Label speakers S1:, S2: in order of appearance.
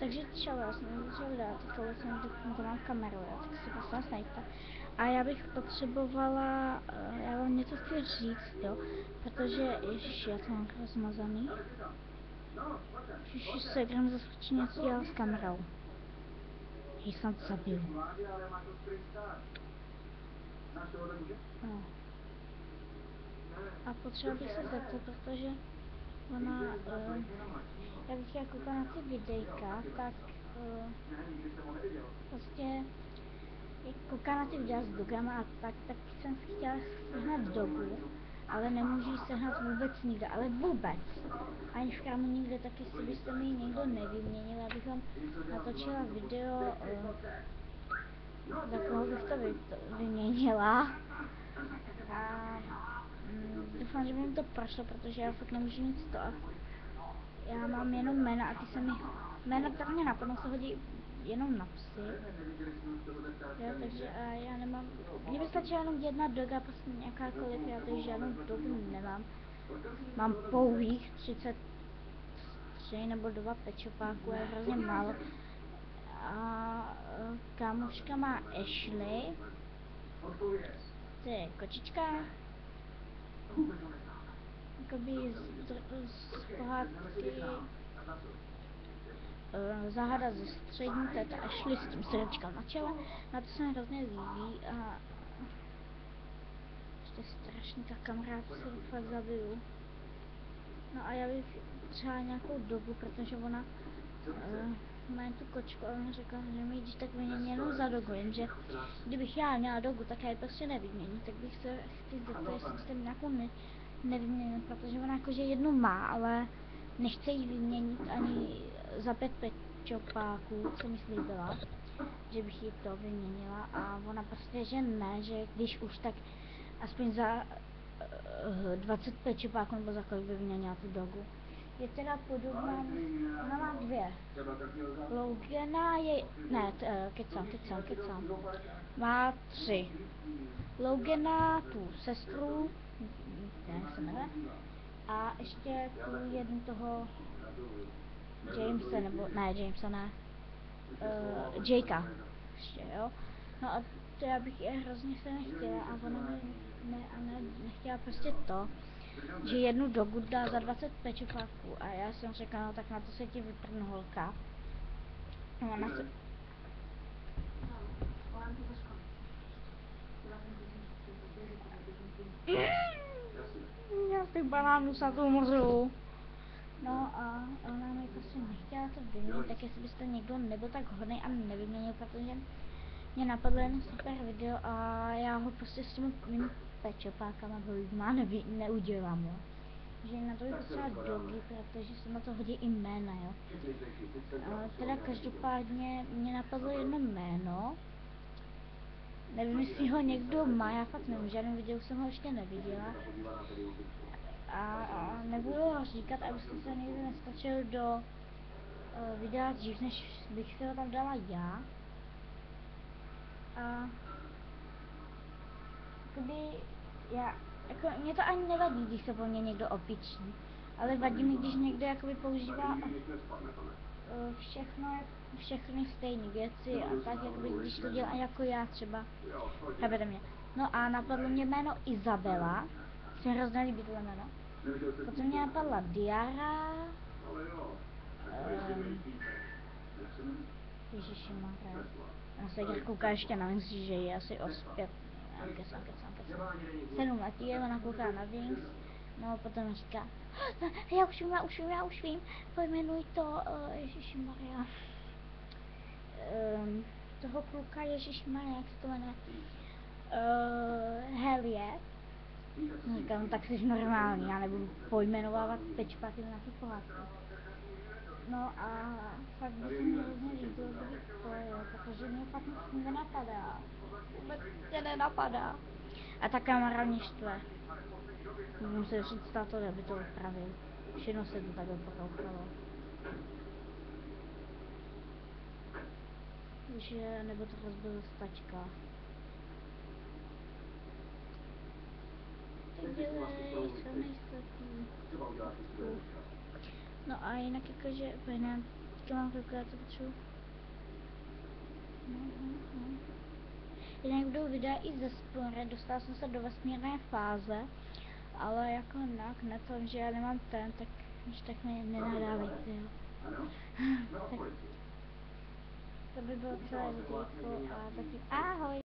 S1: Takže čau, já jsem začal dát, tohle jsem to mám kameru, jo, tak si prosím vás najďte. A já bych potřebovala, já vám něco chci říct, jo, protože, ježiši, já to mám rozmazaný. Ježiši, segram zase něco dělal s kamerou. Ji snad zabiju. No. A potřeba bych se zeptat, protože ona, já bych chtěla koukat na ty videjka, tak prostě jak koukám na ty videa s dogama a tak jsem chtěla sehnat dogu, ale nemůžu ji sehnat vůbec nikde, ale vůbec. Ani v krámu nikde, tak jestli byste mi ji někdo nevyměnil, abych vám natočila video, za koho bych to vyměnila. A doufám, že by mi to prošlo, protože já fakt nemůžu nic to. Já mám jenom jména a ty se mi... Jména tak mě napadnou, se hodí jenom na psy. Jo, takže já nemám... Mně by stačila jenom jedna doga, prostě nějakákoliv, já tady žádnou dogu nemám. Mám pouhých 33 nebo 2 pečopáků, je hrozně málo. A kámoška má Ashley. To je kočička. Jakoby z pohádky. Záhada ze střední, to je ta Ashley s tím srdečkem na čele. Na to se mi hrozně líbí a ještě strašně ta kamarád se fakt zabiju. No a já bych třeba nějakou dobu, protože ona má jen tu kočku a ona řekla, že mi když tak vymění jenom za dogu, jenže kdybych já měla dogu, tak já ji prostě nevyměním, tak bych se chci zeptat, jestli byste mi nějakou nevyměnil, protože ona jakože jednu má, ale nechce ji vyměnit ani za 5 pečopáků, co mi slíbila, že bych ji to vyměnila a ona prostě, že ne, že když už tak aspoň za 20 pečopáků nebo za kolik by vyměnila tu dogu. Je teda podobná, ona má 2. Logana je, ne, kecám. Má 3. Logana, tu sestru, ne, se jmenuje, a ještě tu jednu toho Jamesa, nebo, ne, Jamesa ne, Jakea, ještě, jo. No a to já bych je hrozně se nechtěla a ona mi nechtěla prostě to, že jednu dogu dá za 20 pečopáků a já jsem řekla, no tak na to se ti vyprnu holka. No ona se... Já z těch banánů se to umřu. No a ona mi prostě nechtěla to vyměnit, tak jestli byste někdo nebyl tak hodný a nevyměnil, protože mě napadlo jen super video a já ho prostě s těmi mými pečopákama neudělám, jo. Že na to je potřeba dogy, protože se na to hodí i jména, jo. Teda každopádně mě napadlo jedno jméno. Nevím, jestli ho někdo má, já fakt nevím, v žádném videu jsem ho ještě neviděla. A nebudu ho říkat, abyste se někdy neskočil do videa dřív, než bych se ho tam dala já. A jakoby jako mě to ani nevadí, když se po mně někdo opičí, ale vadí mi, když někdo jakoby používá všechny stejné věci a tak, jakoby když to dělá jako já třeba, chápete mě. No a napadlo mě jméno Izabela, se mi hrozně líbí tohle jméno. Potom mě napadla Diara, ježišimarja, ona se jak kouká ještě na Wings, že je asi os 5, kecám. 7 letí je, ona kouká na Wings, no potom říká, já už vím, pojmenuj to, ježišimarja, toho kluka, ježišimarja, jak se to jmenuje, Helie. Říkám, tak jsi normální, já nebudu pojmenovávat pečpáky na tu pohádku. No a fakt by se mi hrozně líbilo, kdyby to, jo, protože mě fakt nic nenapadá. Vůbec mě nenapadá. A ta kamera mě štve. Můžu se říct táto, aby to opravil. Všechno se to takhle potouchalo. Že, nebo to rozbil stačka. Tak dělej, co nejslepý. No a jinak jakože, teďka mám kalkulaci, potřebuji. Jinak budou videa i ze Spore, dostala jsem se do vesmírné fáze, ale jako jinak na tom, že já nemám ten, tak už tak mě nenadávejte, jo. Tak to by bylo celé videjko a taky ahoj.